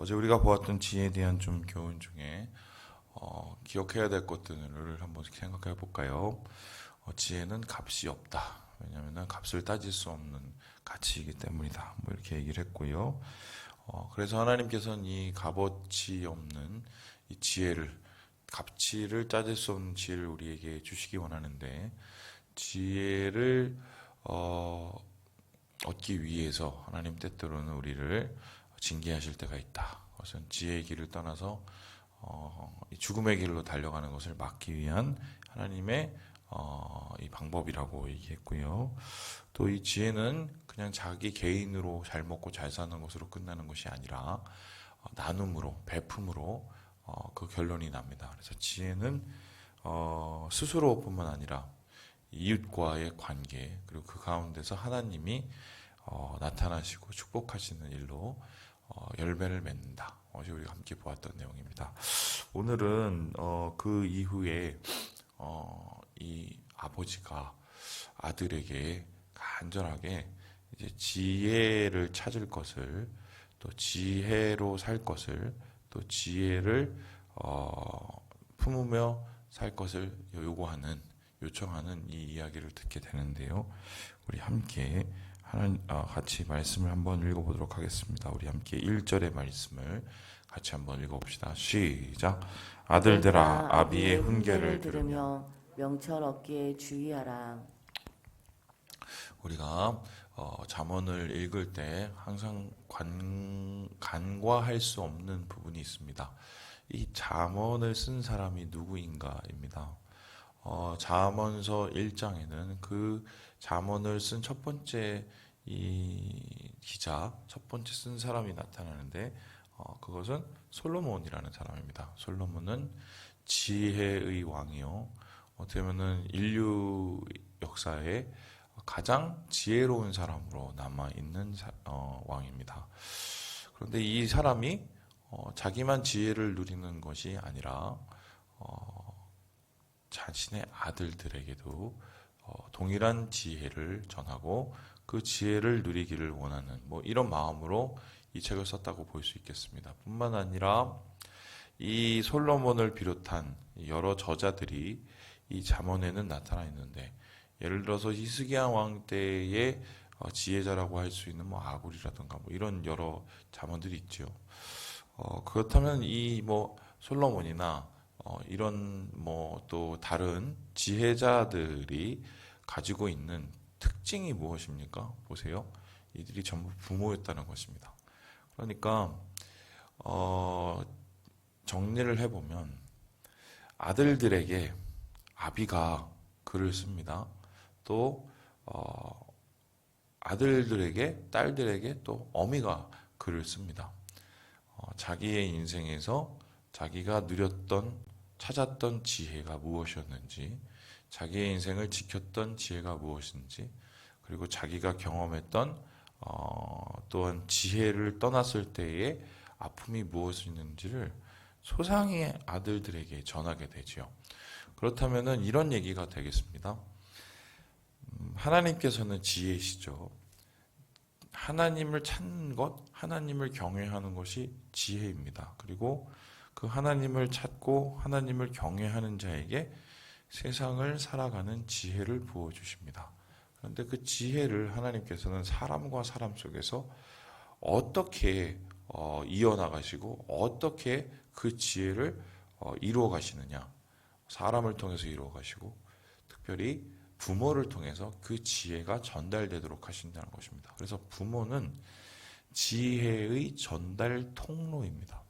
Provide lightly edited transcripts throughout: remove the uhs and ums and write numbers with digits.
어제 우리가 보았던 지혜에 대한 좀 교훈 중에 기억해야 될 것들을 한번 생각해 볼까요? 지혜는 값이 없다. 왜냐하면 값을 따질 수 없는 가치이기 때문이다. 뭐 이렇게 얘기를 했고요. 그래서 하나님께서는 이 값어치 없는 이 지혜를, 가치를 따질 수 없는 지혜를 우리에게 주시기 원하는데, 지혜를 얻기 위해서 하나님 때때로는 우리를 징계하실 때가 있다. 그것은 지혜의 길을 떠나서 이 죽음의 길로 달려가는 것을 막기 위한 하나님의 이 방법이라고 얘기했고요. 또 이 지혜는 그냥 자기 개인으로 잘 먹고 잘 사는 것으로 끝나는 것이 아니라 나눔으로, 베품으로 그 결론이 납니다. 그래서 지혜는 스스로뿐만 아니라 이웃과의 관계, 그리고 그 가운데서 하나님이 나타나시고 축복하시는 일로 열매를 맺는다. 어제 우리가 함께 보았던 내용입니다. 오늘은 그 이후에 이 아버지가 아들에게 간절하게 이제 지혜를 찾을 것을, 또 지혜로 살 것을, 또 지혜를 품으며 살 것을 요청하는 이 이야기를 듣게 되는데요. 우리 함께 같이 말씀을 한번 읽어보도록 하겠습니다. 우리 함께 1절의 말씀을 같이 한번 읽어봅시다. 시작. 아들들아, 아비의 훈계를 들으며 명철 얻기에 주의하라. 우리가 잠언을 읽을 때 항상 간과할 수 없는 부분이 있습니다. 이 잠언을 쓴 사람이 누구인가입니다. 잠언서 1장에는 그 잠언을 쓴 첫 번째 이 기자, 첫 번째 쓴 사람이 나타나는데 그것은 솔로몬이라는 사람입니다. 솔로몬은 지혜의 왕이요, 어떻게 보면은 인류 역사에 가장 지혜로운 사람으로 남아 있는 왕입니다. 그런데 이 사람이 자기만 지혜를 누리는 것이 아니라 자신의 아들들에게도 동일한 지혜를 전하고 그 지혜를 누리기를 원하는 뭐 이런 마음으로 이 책을 썼다고 볼 수 있겠습니다. 뿐만 아니라 이 솔로몬을 비롯한 여러 저자들이 이 잠언에는 나타나 있는데, 예를 들어서 히스기야 왕 때의 지혜자라고 할 수 있는 뭐 아굴이라든가 뭐 이런 여러 잠언들이 있죠. 그렇다면 이 뭐 솔로몬이나 이런 뭐 또 다른 지혜자들이 가지고 있는 특징이 무엇입니까? 보세요. 이들이 전부 부모였다는 것입니다. 그러니까 정리를 해보면 아들들에게 아비가 글을 씁니다. 또 아들들에게, 딸들에게 또 어미가 글을 씁니다. 자기의 인생에서 자기가 찾았던 지혜가 무엇이었는지, 자기의 인생을 지켰던 지혜가 무엇인지, 그리고 자기가 경험했던 또한 지혜를 떠났을 때의 아픔이 무엇이었는지를 소상히 아들들에게 전하게 되지요. 그렇다면은 이런 얘기가 되겠습니다. 하나님께서는 지혜시죠. 하나님을 찾는 것, 하나님을 경외하는 것이 지혜입니다. 그리고 그 하나님을 찾고 하나님을 경외하는 자에게 세상을 살아가는 지혜를 부어주십니다. 그런데 그 지혜를 하나님께서는 사람과 사람 속에서 어떻게 이어나가시고 어떻게 그 지혜를 이루어 가시느냐. 사람을 통해서 이루어 가시고 특별히 부모를 통해서 그 지혜가 전달되도록 하신다는 것입니다. 그래서 부모는 지혜의 전달 통로입니다.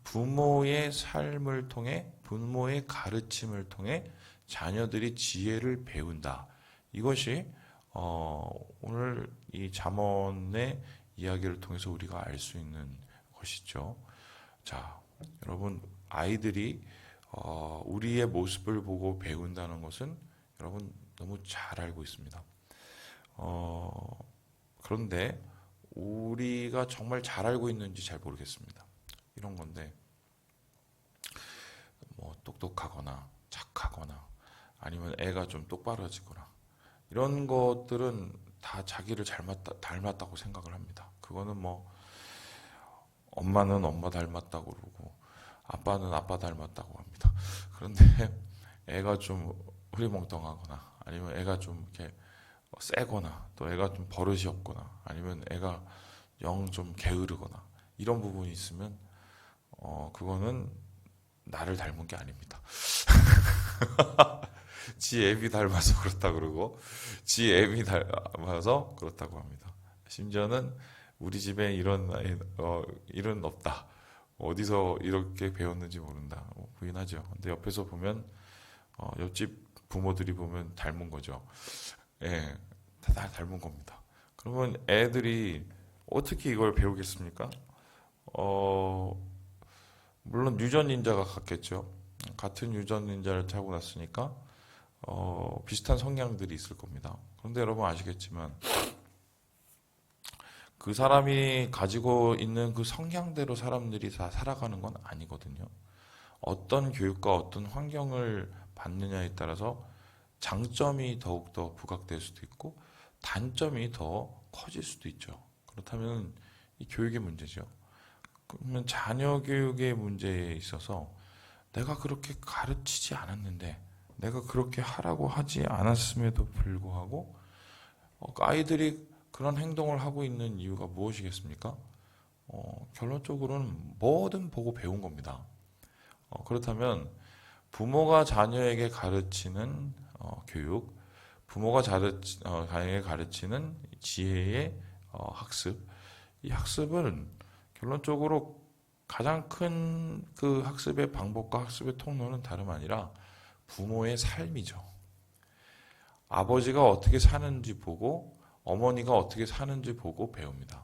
부모의 삶을 통해, 부모의 가르침을 통해 자녀들이 지혜를 배운다. 이것이 오늘 이 잠언의 이야기를 통해서 우리가 알 수 있는 것이죠. 자, 여러분, 아이들이 우리의 모습을 보고 배운다는 것은 여러분 너무 잘 알고 있습니다. 그런데 우리가 정말 잘 알고 있는지 잘 모르겠습니다. 이런 건데, 뭐 똑똑하거나 착하거나 아니면 애가 좀 똑바라지거나 이런 것들은 다 자기를 닮았다고 생각을 합니다. 그거는 뭐 엄마는 엄마 닮았다고 그러고 아빠는 아빠 닮았다고 합니다. 그런데 애가 좀 흐리멍텅하거나 아니면 애가 좀 이렇게 세거나 또 애가 좀 버릇이 없거나 아니면 애가 영 좀 게으르거나 이런 부분이 있으면 그거는 나를 닮은 게 아닙니다. 지 애비 닮아서 그렇다 그러고 지 애비 닮아서 그렇다고 합니다. 심지어는 우리 집에 이런 일은 없다. 어디서 이렇게 배웠는지 모른다. 부인하죠. 근데 옆에서 보면 옆집 부모들이 보면 닮은 거죠. 예, 다 닮은 겁니다. 그러면 애들이 어떻게 이걸 배우겠습니까? 물론 유전 인자가 같겠죠. 같은 유전 인자를 타고 났으니까 비슷한 성향들이 있을 겁니다. 그런데 여러분 아시겠지만 그 사람이 가지고 있는 그 성향대로 사람들이 다 살아가는 건 아니거든요. 어떤 교육과 어떤 환경을 받느냐에 따라서 장점이 더욱더 부각될 수도 있고 단점이 더 커질 수도 있죠. 그렇다면 이 교육의 문제죠. 그러면 자녀 교육의 문제에 있어서 내가 그렇게 가르치지 않았는데 내가 그렇게 하라고 하지 않았음에도 불구하고 아이들이 그런 행동을 하고 있는 이유가 무엇이겠습니까? 결론적으로는 뭐든 보고 배운 겁니다. 그렇다면 부모가 자녀에게 가르치는 교육, 부모가 자녀에게 가르치는 지혜의 학습, 이 학습은 결론적으로 가장 큰 그 학습의 방법과 학습의 통로는 다름 아니라 부모의 삶이죠. 아버지가 어떻게 사는지 보고 어머니가 어떻게 사는지 보고 배웁니다.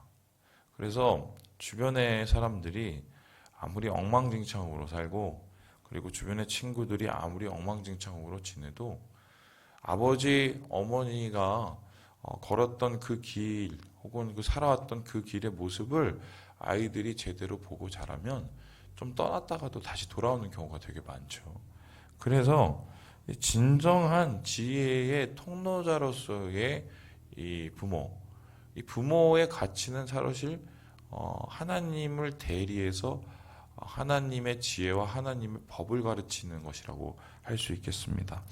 그래서 주변의 사람들이 아무리 엉망진창으로 살고 그리고 주변의 친구들이 아무리 엉망진창으로 지내도 아버지, 어머니가 걸었던 그 길 혹은 그 살아왔던 그 길의 모습을 아이들이 제대로 보고 자라면 좀 떠났다가도 다시 돌아오는 경우가 되게 많죠. 그래서 진정한 지혜의 통로자로서의 이 부모의 가치는 사실 하나님을 대리해서 하나님의 지혜와 하나님의 법을 가르치는 것이라고 할 수 있겠습니다.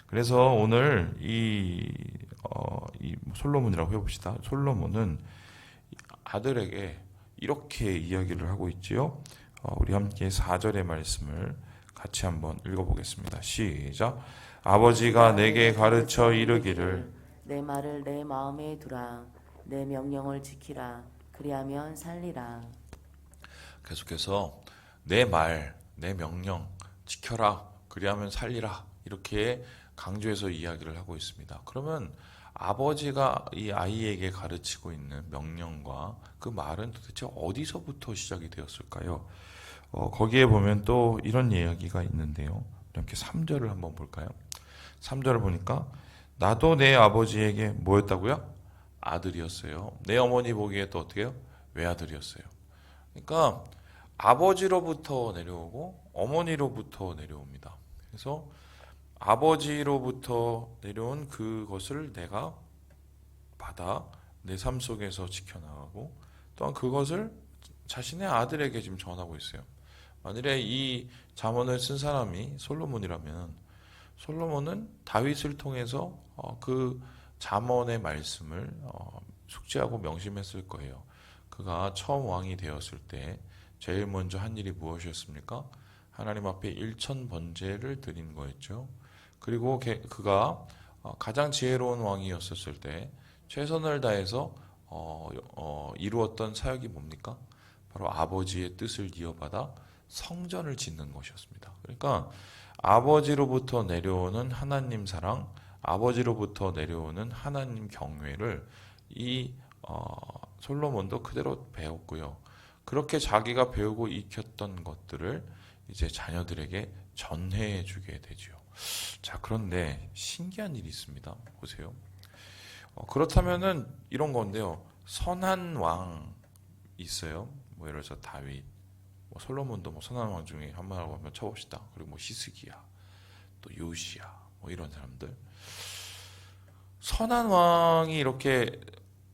그래서 오늘 이 솔로몬이라고 해봅시다. 솔로몬은 아들에게 이렇게 이야기를 하고 있지요. 우리 함께 4절의 말씀을 같이 한번 읽어보겠습니다. 시작. 아버지가 내게 가르쳐 이르기를 내 말을 내 마음에 두라. 내 명령을 지키라. 그리하면 살리라. 계속해서 내 말, 내 명령 지켜라. 그리하면 살리라. 이렇게 강조해서 이야기를 하고 있습니다. 그러면 아버지가 이 아이에게 가르치고 있는 명령과 그 말은 도대체 어디서부터 시작이 되었을까요? 거기에 보면 또 이런 이야기가 있는데요. 이렇게 3절을 한번 볼까요? 3절을 보니까 나도 내 아버지에게 뭐였다고요? 아들이었어요. 내 어머니 보기에 또 어떻게 해요? 외아들이었어요. 그러니까 아버지로부터 내려오고 어머니로부터 내려옵니다. 그래서 아버지로부터 내려온 그것을 내가 받아 내 삶 속에서 지켜나가고 또한 그것을 자신의 아들에게 지금 전하고 있어요. 만일에 이 잠언을 쓴 사람이 솔로몬이라면 솔로몬은 다윗을 통해서 그 잠언의 말씀을 숙지하고 명심했을 거예요. 그가 처음 왕이 되었을 때 제일 먼저 한 일이 무엇이었습니까? 하나님 앞에 일천 번제를 드린 거였죠. 그리고 그가 가장 지혜로운 왕이었을 때 최선을 다해서 이루었던 사역이 뭡니까? 바로 아버지의 뜻을 이어받아 성전을 짓는 것이었습니다. 그러니까 아버지로부터 내려오는 하나님 사랑, 아버지로부터 내려오는 하나님 경외를 이 솔로몬도 그대로 배웠고요. 그렇게 자기가 배우고 익혔던 것들을 이제 자녀들에게 전해해 주게 되죠. 자, 그런데 신기한 일이 있습니다. 보세요. 그렇다면은 이런 건데요. 선한 왕 있어요. 뭐 예를 들어서 다윗, 뭐 솔로몬도 뭐 선한 왕 중에 한번 쳐봅시다. 그리고 뭐 히스기야, 또 요시야, 뭐 이런 사람들. 선한 왕이 이렇게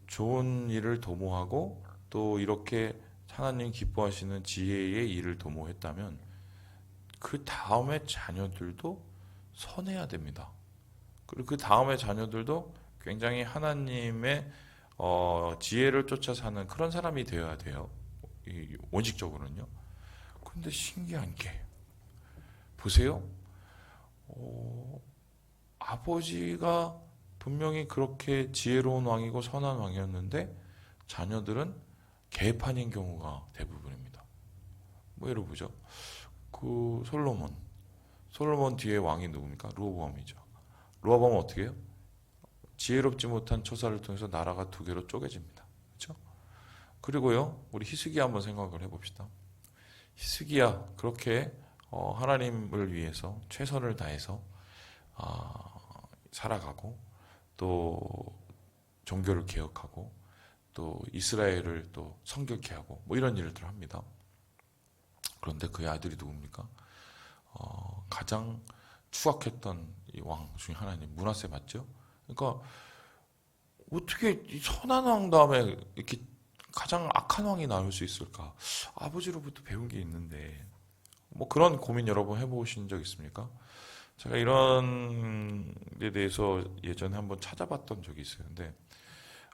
좋은 일을 도모하고 또 이렇게 하나님 기뻐하시는 지혜의 일을 도모했다면 그 다음에 자녀들도 선해야 됩니다. 그리고 그 다음에 자녀들도 굉장히 하나님의 지혜를 쫓아 사는 그런 사람이 되어야 돼요. 원칙적으로는요. 그런데 신기한 게 보세요. 아버지가 분명히 그렇게 지혜로운 왕이고 선한 왕이었는데 자녀들은 개판인 경우가 대부분입니다. 뭐 예를 보죠. 그 솔로몬 뒤에 왕이 누굽니까? 르호보암이죠. 르호보암은 어떻게 해요? 지혜롭지 못한 처사를 통해서 나라가 두 개로 쪼개집니다. 그렇죠? 그리고요, 우리 히스기야 한번 생각을 해봅시다. 히스기야 그렇게 하나님을 위해서 최선을 다해서 살아가고 또 종교를 개혁하고 또 이스라엘을 또 성결케 하고 뭐 이런 일들을 합니다. 그런데 그의 아들이 누굽니까? 가장 추악했던 이 왕 중에 하나님 므낫세 맞죠? 그러니까 어떻게 이 선한 왕 다음에 이렇게 가장 악한 왕이 나올 수 있을까? 아버지로부터 배운 게 있는데 뭐 그런 고민 여러 번 해보신 적 있습니까? 제가 이런 데 대해서 예전에 한번 찾아봤던 적이 있어요. 근데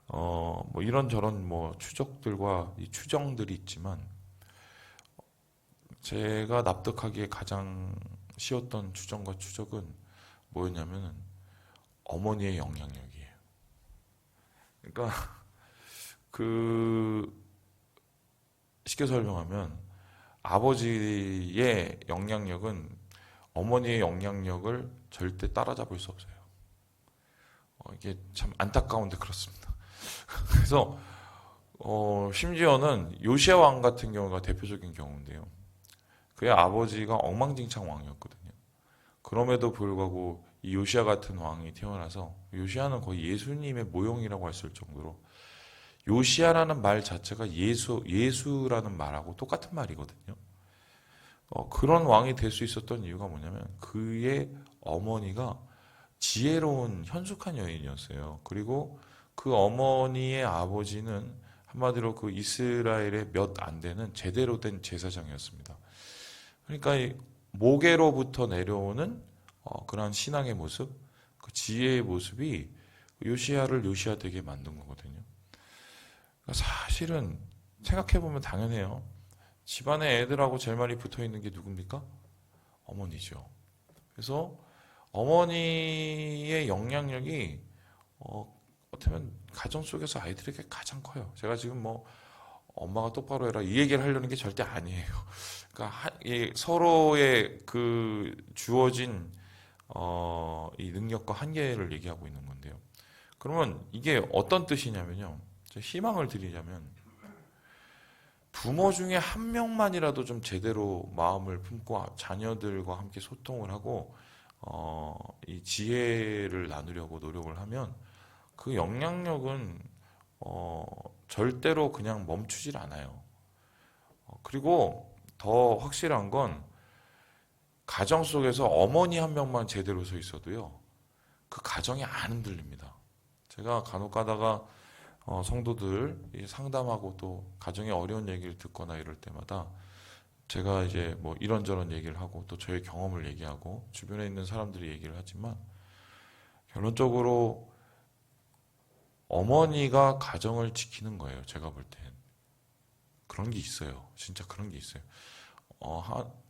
뭐 이런저런 뭐 추적들과 이 추정들이 있지만 제가 납득하기에 가장 쉬웠던 추정과 추적은 뭐였냐면은 어머니의 영향력이에요. 그러니까 쉽게 설명하면 아버지의 영향력은 어머니의 영향력을 절대 따라잡을 수 없어요. 이게 참 안타까운데 그렇습니다. 그래서 심지어는 요시야 왕 같은 경우가 대표적인 경우인데요. 그의 아버지가 엉망진창 왕이었거든요. 그럼에도 불구하고 이 요시야 같은 왕이 태어나서 요시야는 거의 예수님의 모형이라고 했을 정도로 요시야라는 말 자체가 예수라는 말하고 똑같은 말이거든요. 그런 왕이 될 수 있었던 이유가 뭐냐면 그의 어머니가 지혜로운 현숙한 여인이었어요. 그리고 그 어머니의 아버지는 한마디로 그 이스라엘의 몇 안 되는 제대로 된 제사장이었습니다. 그러니까 이 모계로부터 내려오는 그러한 신앙의 모습, 그 지혜의 모습이 요시야를 요시야 되게 만든 거거든요. 그러니까 사실은 생각해보면 당연해요. 집안에 애들하고 제일 많이 붙어 있는 게 누굽니까? 어머니죠. 그래서 어머니의 영향력이 어쩌면 가정 속에서 아이들에게 가장 커요. 제가 지금 뭐 엄마가 똑바로 해라 이 얘기를 하려는 게 절대 아니에요. 그러니까 서로의 그 주어진 이 능력과 한계를 얘기하고 있는 건데요. 그러면 이게 어떤 뜻이냐면요. 희망을 드리자면 부모 중에 한 명만이라도 좀 제대로 마음을 품고 자녀들과 함께 소통을 하고 이 지혜를 나누려고 노력을 하면 그 영향력은 절대로 그냥 멈추질 않아요. 그리고 더 확실한 건 가정 속에서 어머니 한 명만 제대로 서 있어도요. 그 가정이 안 흔들립니다. 제가 간혹 가다가 성도들 상담하고 또 가정의 어려운 얘기를 듣거나 이럴 때마다 제가 이제 뭐 이런저런 얘기를 하고 또 저의 경험을 얘기하고 주변에 있는 사람들이 얘기를 하지만 결론적으로 어머니가 가정을 지키는 거예요. 제가 볼 땐. 그런 게 있어요. 진짜 그런 게 있어요.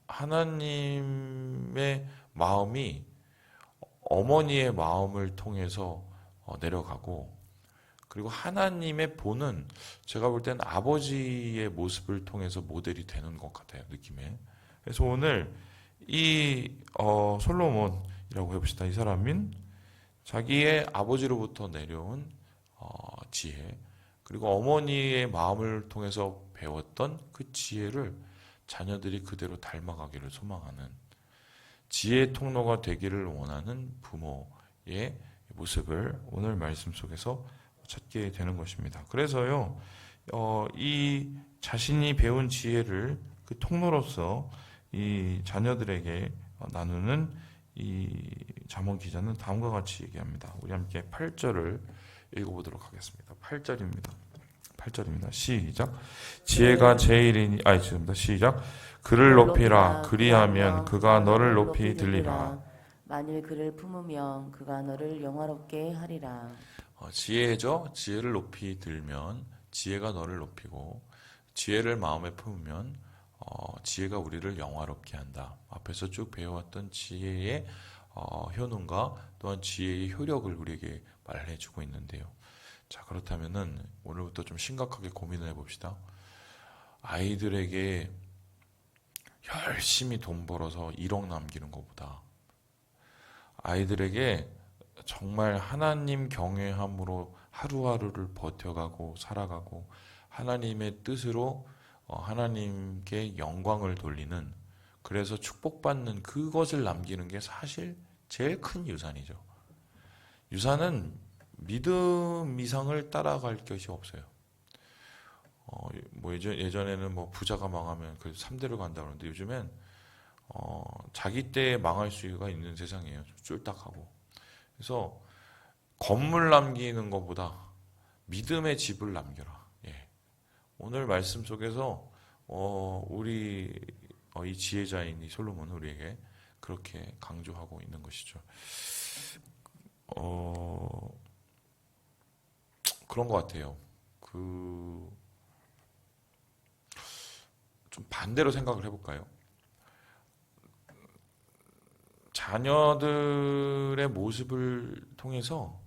하나님의 마음이 어머니의 마음을 통해서 내려가고 그리고 하나님의 본은 제가 볼 땐 아버지의 모습을 통해서 모델이 되는 것 같아요. 느낌에. 그래서 오늘 이 솔로몬이라고 해봅시다. 이 사람은 자기의 아버지로부터 내려온 지혜 그리고 어머니의 마음을 통해서 배웠던 그 지혜를 자녀들이 그대로 닮아가기를 소망하는 지혜의 통로가 되기를 원하는 부모의 모습을 오늘 말씀 속에서 찾게 되는 것입니다. 그래서요, 이 자신이 배운 지혜를 그 통로로서 이 자녀들에게 나누는 이 잠언 기자는 다음과 같이 얘기합니다. 우리 함께 8절을 읽어보도록 하겠습니다. 8절입니다. 8절입니다. 시작. 지혜가 제일이니 죄송합니다. 시작. 그를 높이라. 그리하면 그가 너를 높이 들리라. 만일 그를 품으면 그가 너를 영화롭게 하리라. 지혜죠. 지혜를 높이 들면 지혜가 너를 높이고, 지혜를 마음에 품으면 지혜가 우리를 영화롭게 한다. 앞에서 쭉 배워왔던 지혜의 효능과 또한 지혜의 효력을 우리에게 말해주고 있는데요. 자, 그렇다면은 오늘부터 좀 심각하게 고민을 해봅시다. 아이들에게 열심히 돈 벌어서 1억 남기는 것보다 아이들에게 정말 하나님 경외함으로 하루하루를 버텨가고 살아가고 하나님의 뜻으로 하나님께 영광을 돌리는, 그래서 축복받는 그것을 남기는 게 사실 제일 큰 유산이죠. 유산은 믿음 이상을 따라갈 것이 없어요. 뭐 예전에는 뭐 부자가 망하면 그 3대를 간다 그러는데 요즘엔 자기 때에 망할 수가 있는 세상이에요. 쫄딱하고. 그래서 건물 남기는 것보다 믿음의 집을 남겨라. 예. 오늘 말씀 속에서 우리 이 지혜자인 이 솔로몬은 우리에게 그렇게 강조하고 있는 것이죠. 그런 것 같아요. 좀 반대로 생각을 해볼까요? 자녀들의 모습을 통해서,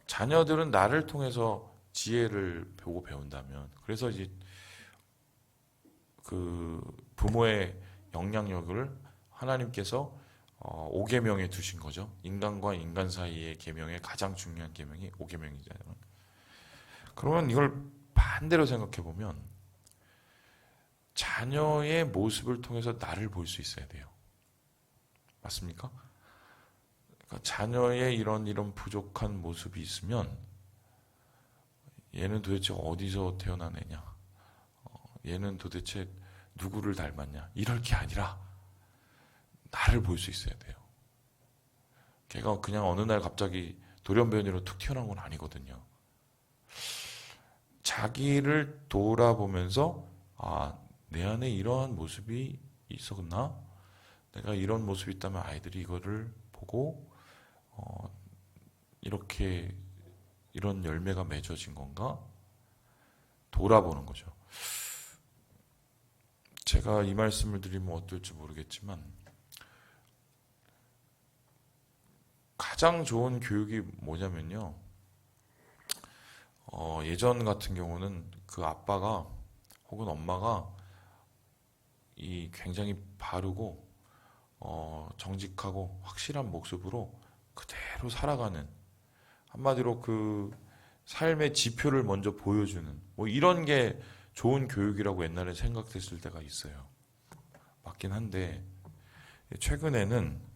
자녀들은 나를 통해서 지혜를 보고 배운다면, 그래서 이제 그 부모의 영향력을 하나님께서 5계명에 두신 거죠. 인간과 인간 사이의 계명의 가장 중요한 계명이 5계명이잖아요. 그러면 이걸 반대로 생각해 보면 자녀의 모습을 통해서 나를 볼 수 있어야 돼요. 맞습니까? 그러니까 자녀의 이런 부족한 모습이 있으면 얘는 도대체 어디서 태어난 애냐? 얘는 도대체 누구를 닮았냐? 이럴 게 아니라 나를 볼 수 있어야 돼요. 걔가 그냥 어느 날 갑자기 돌연변이로 툭 튀어나온 건 아니거든요. 자기를 돌아보면서 내 안에 이러한 모습이 있었나? 내가 이런 모습이 있다면 아이들이 이거를 보고 이렇게 이런 열매가 맺어진 건가? 돌아보는 거죠. 제가 이 말씀을 드리면 어떨지 모르겠지만 가장 좋은 교육이 뭐냐면요. 예전 같은 경우는 그 아빠가 혹은 엄마가 이 굉장히 바르고 정직하고 확실한 모습으로 그대로 살아가는, 한마디로 그 삶의 지표를 먼저 보여주는 뭐 이런 게 좋은 교육이라고 옛날에 생각됐을 때가 있어요. 맞긴 한데 최근에는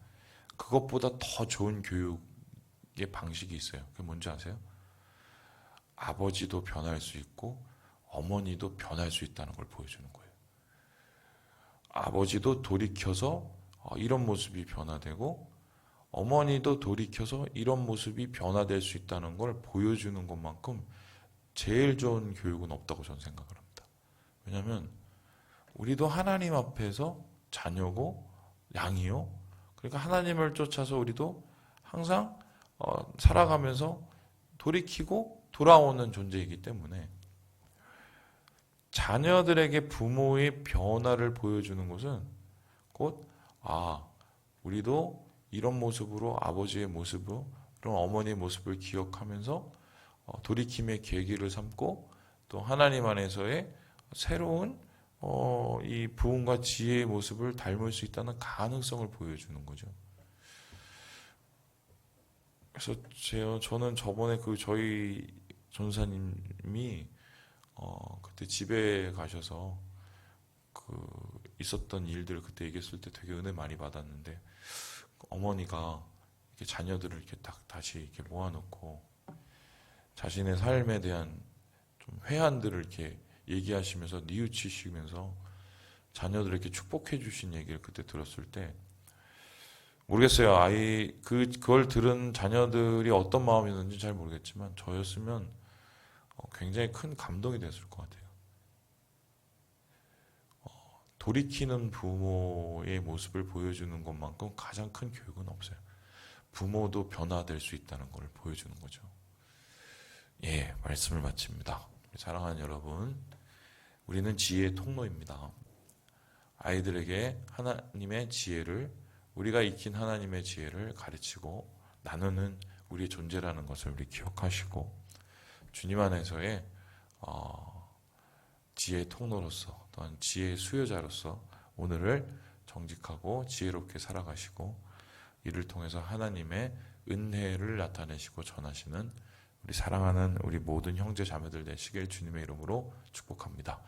그것보다 더 좋은 교육의 방식이 있어요. 그게 뭔지 아세요? 아버지도 변할 수 있고 어머니도 변할 수 있다는 걸 보여주는 거예요. 아버지도 돌이켜서 이런 모습이 변화되고 어머니도 돌이켜서 이런 모습이 변화될 수 있다는 걸 보여주는 것만큼 제일 좋은 교육은 없다고 저는 생각을 합니다. 왜냐하면 우리도 하나님 앞에서 자녀고 양이요. 그러니까 하나님을 쫓아서 우리도 항상 살아가면서 돌이키고 돌아오는 존재이기 때문에 자녀들에게 부모의 변화를 보여주는 것은 곧 우리도 이런 모습으로 아버지의 모습으로 이런 어머니의 모습을 기억하면서 돌이킴의 계기를 삼고 또 하나님 안에서의 새로운 이 부흥과 지혜의 모습을 닮을 수 있다는 가능성을 보여주는 거죠. 그래서 저는 저번에 저희 전사님이 그때 집에 가셔서 있었던 일들을 그때 얘기했을 때 되게 은혜 많이 받았는데, 어머니가 이렇게 자녀들을 이렇게 딱 다시 이렇게 모아놓고 자신의 삶에 대한 좀 회한들을 이렇게 얘기하시면서 뉘우치시면서 자녀들에게 축복해 주신 얘기를 그때 들었을 때 모르겠어요. 그걸 들은 자녀들이 어떤 마음이었는지 잘 모르겠지만 저였으면 굉장히 큰 감동이 됐을 것 같아요. 돌이키는 부모의 모습을 보여주는 것만큼 가장 큰 교육은 없어요. 부모도 변화될 수 있다는 걸 보여주는 거죠. 예, 말씀을 마칩니다. 사랑하는 여러분, 우리는 지혜의 통로입니다. 아이들에게 하나님의 지혜를, 우리가 익힌 하나님의 지혜를 가르치고 나누는 우리의 존재라는 것을 우리 기억하시고, 주님 안에서의 지혜의 통로로서 또한 지혜의 수요자로서 오늘을 정직하고 지혜롭게 살아가시고, 이를 통해서 하나님의 은혜를 나타내시고 전하시는 우리 사랑하는 우리 모든 형제 자매들 되시길 주님의 이름으로 축복합니다.